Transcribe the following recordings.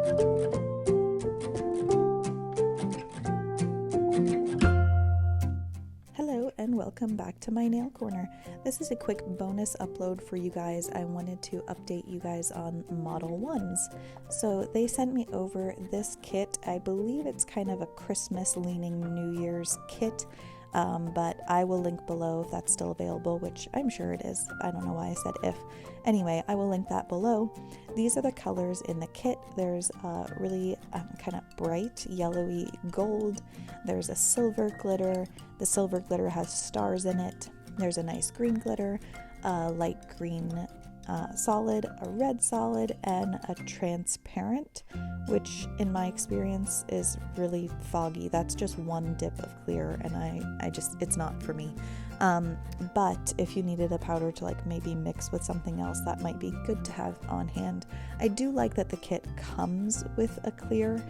Hello and welcome back to my nail corner. This is a quick bonus upload for you guys. I wanted to update you guys on Modelones. So they sent me over this kit. I believe it's kind of a Christmas leaning New Year's kit. But I will link below if that's still available, which I'm sure it is. I don't know why I said if. Anyway, I will link that below. These are the colors in the kit. There's really kind of bright yellowy gold. There's a silver glitter. The silver glitter has stars in it. There's a nice green glitter, a light green solid, a red solid, and a transparent, which in my experience is really foggy. That's just one dip of clear, and I just, it's not for me. But if you needed a powder to like maybe mix with something else, that might be good to have on hand. I do like that the kit comes with a clear.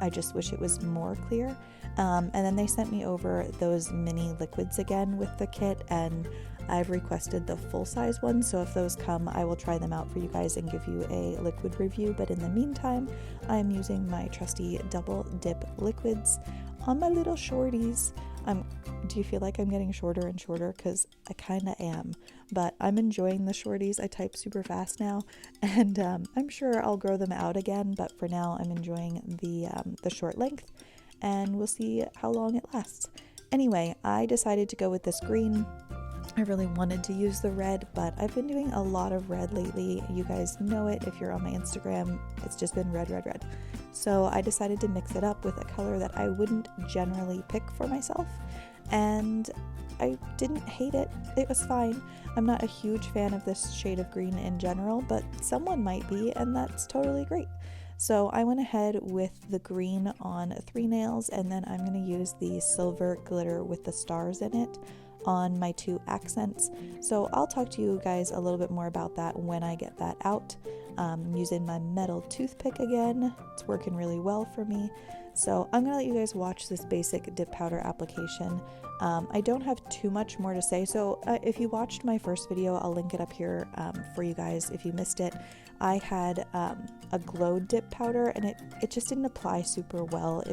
I just wish it was more clear. And then they sent me over those mini liquids again with the kit, and I've requested the full-size ones, so if those come, I will try them out for you guys and give you a liquid review. But in the meantime, I'm using my trusty double dip liquids on my little shorties. Do you feel like I'm getting shorter and shorter? Because I kind of am, but I'm enjoying the shorties. I type super fast now, and I'm sure I'll grow them out again, but for now, I'm enjoying the short length, and we'll see how long it lasts. Anyway, I decided to go with this green. I really wanted to use the red, but I've been doing a lot of red lately. You guys know it if you're on my Instagram. It's just been red, red, red. So I decided to mix it up with a color that I wouldn't generally pick for myself, and I didn't hate it. It was fine. I'm not a huge fan of this shade of green in general, but someone might be, and that's totally great. So I went ahead with the green on 3 nails, and then I'm going to use the silver glitter with the stars in it on my 2 accents. So I'll talk to you guys a little bit more about that when I get that out. I'm using my metal toothpick again. It's working really well for me. So I'm gonna let you guys watch this basic dip powder application. I don't have too much more to say. So if you watched my first video, I'll link it up here for you guys if you missed it. I had a glow dip powder, and it just didn't apply super well.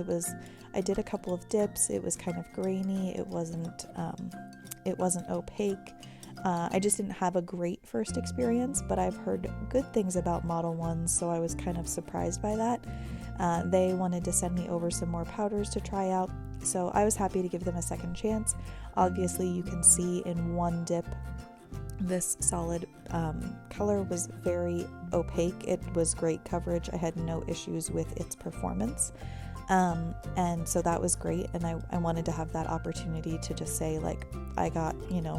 I did a couple of dips. It was kind of grainy. It wasn't opaque. I just didn't have a great first experience, but I've heard good things about Modelones, so I was kind of surprised by that. They wanted to send me over some more powders to try out, so I was happy to give them a second chance. Obviously, you can see in one dip, this solid color was very opaque. It was great coverage. I had no issues with its performance. And so that was great, and I wanted to have that opportunity to just say, like, I got,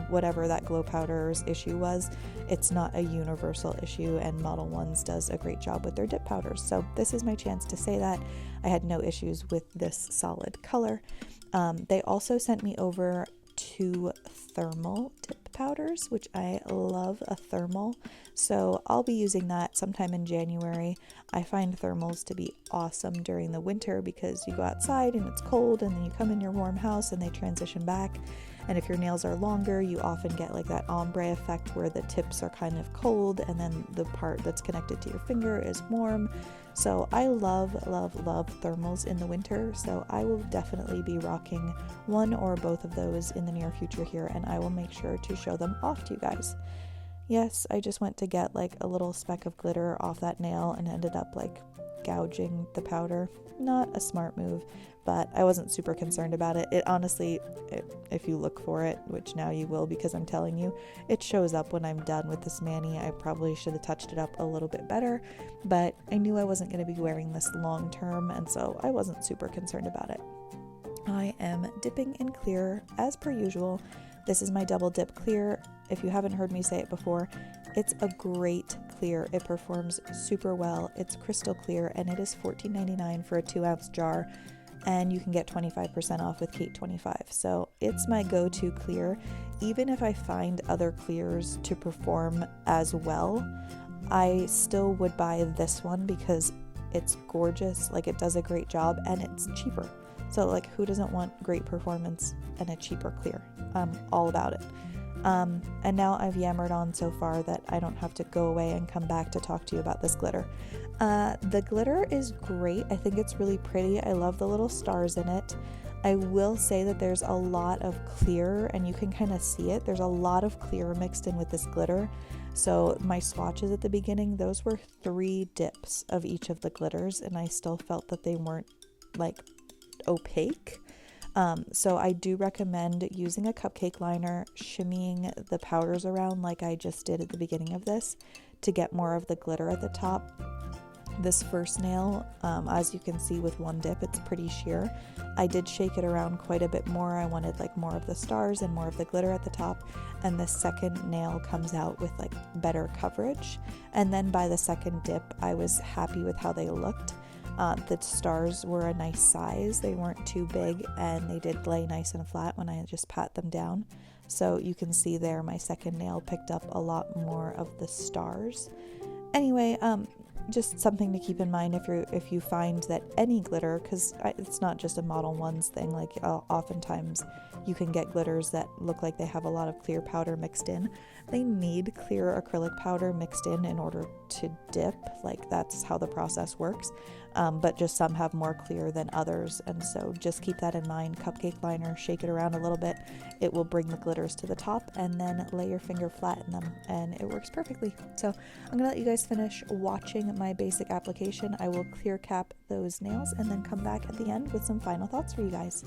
whatever that glow powder's issue was, it's not a universal issue, and Modelones does a great job with their dip powders. So this is my chance to say that. I had no issues with this solid color. They also sent me over 2 thermal dip powders, which I love a thermal, so I'll be using that sometime in January. I find thermals to be awesome during the winter because you go outside and it's cold, and then you come in your warm house and they transition back, and if your nails are longer, you often get like that ombre effect where the tips are kind of cold and then the part that's connected to your finger is warm. So I love, love, love thermals in the winter, so I will definitely be rocking one or both of those in the near future here, and I will make sure to show them off to you guys. Yes, I just went to get like a little speck of glitter off that nail and ended up like gouging the powder. Not a smart move, but I wasn't super concerned about it. It honestly, if you look for it, which now you will because I'm telling you, it shows up when I'm done with this mani. I probably should have touched it up a little bit better, but I knew I wasn't going to be wearing this long term, and so I wasn't super concerned about it. I am dipping in clear as per usual. This is my double dip clear. If you haven't heard me say it before, it's a great clear. It performs super well. It's crystal clear, and it is $14.99 for a 2-ounce jar, and you can get 25% off with Kate25. So it's my go-to clear. Even if I find other clears to perform as well, I still would buy this one because it's gorgeous. Like, it does a great job, and it's cheaper. So like, who doesn't want great performance and a cheaper clear? I'm all about it. And now I've yammered on so far that I don't have to go away and come back to talk to you about this glitter. The glitter is great. I think it's really pretty. I love the little stars in it. I will say that there's a lot of clear, and you can kind of see it. There's a lot of clear mixed in with this glitter. So my swatches at the beginning, those were 3 dips of each of the glitters, and I still felt that they weren't like opaque. So I do recommend using a cupcake liner, shimmying the powders around like I just did at the beginning of this to get more of the glitter at the top. This first nail, as you can see with one dip, it's pretty sheer. I did shake it around quite a bit more. I wanted like more of the stars and more of the glitter at the top. And the second nail comes out with like better coverage. And then by the second dip, I was happy with how they looked. The stars were a nice size. They weren't too big, and they did lay nice and flat when I just pat them down. So you can see there my second nail picked up a lot more of the stars. Anyway, just something to keep in mind if you find that any glitter, because it's not just a Modelones thing, like oftentimes you can get glitters that look like they have a lot of clear powder mixed in. They need clear acrylic powder mixed in order to dip, like that's how the process works. But just some have more clear than others, and so just keep that in mind. Cupcake liner, shake it around a little bit, it will bring the glitters to the top, and then lay your finger flat in them, and it works perfectly. So I'm gonna let you guys finish watching my basic application. I will clear cap those nails and then come back at the end with some final thoughts for you guys.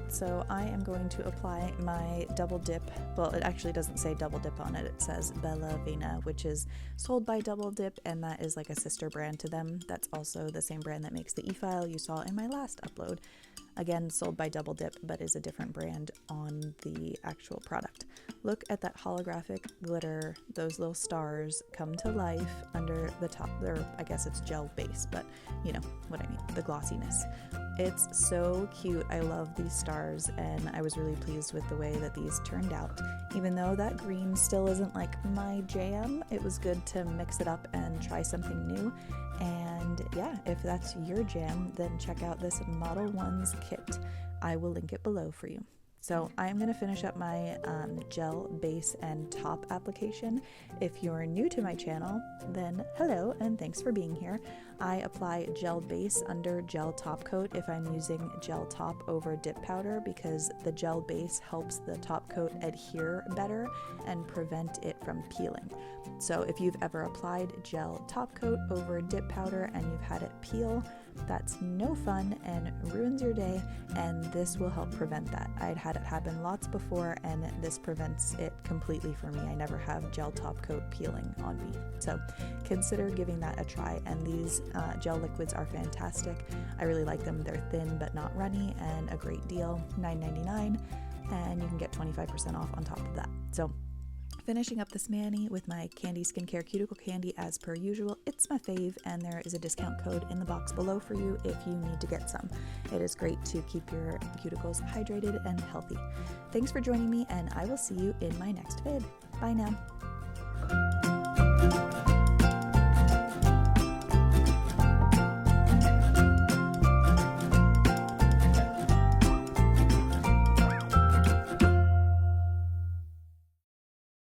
So I am going to apply my double dip. Well, it actually doesn't say double dip on it. It says Bella Vena, which is sold by Double Dip, and that is like a sister brand to them. That's also the same brand that makes the e-file you saw in my last upload. Again, sold by Double Dip, but is a different brand on the actual product. Look at that holographic glitter. Those little stars come to life under the top. Or I guess it's gel base, but you know what I mean, the glossiness. It's so cute. I love these stars, and I was really pleased with the way that these turned out. Even though that green still isn't like my jam, it was good to mix it up and try something new. And yeah, if that's your jam, then check out this Modelones kit. I will link it below for you. So I'm going to finish up my gel base and top application. If you're new to my channel, then hello and thanks for being here. I apply gel base under gel top coat if I'm using gel top over dip powder, because the gel base helps the top coat adhere better and prevent it from peeling. So if you've ever applied gel top coat over dip powder and you've had it peel, that's no fun and ruins your day, and this will help prevent that. I'd had it happen lots before, and this prevents it completely for me. I never have gel top coat peeling on me. So consider giving that a try, and these gel liquids are fantastic. I really like them. They're thin but not runny, and a great deal, $9.99, and you can get 25% off on top of that. So finishing up this mani with my Candi Skincare Cuticle Candy as per usual. It's my fave, and there is a discount code in the box below for you if you need to get some. It is great to keep your cuticles hydrated and healthy. Thanks for joining me, and I will see you in my next vid. Bye now.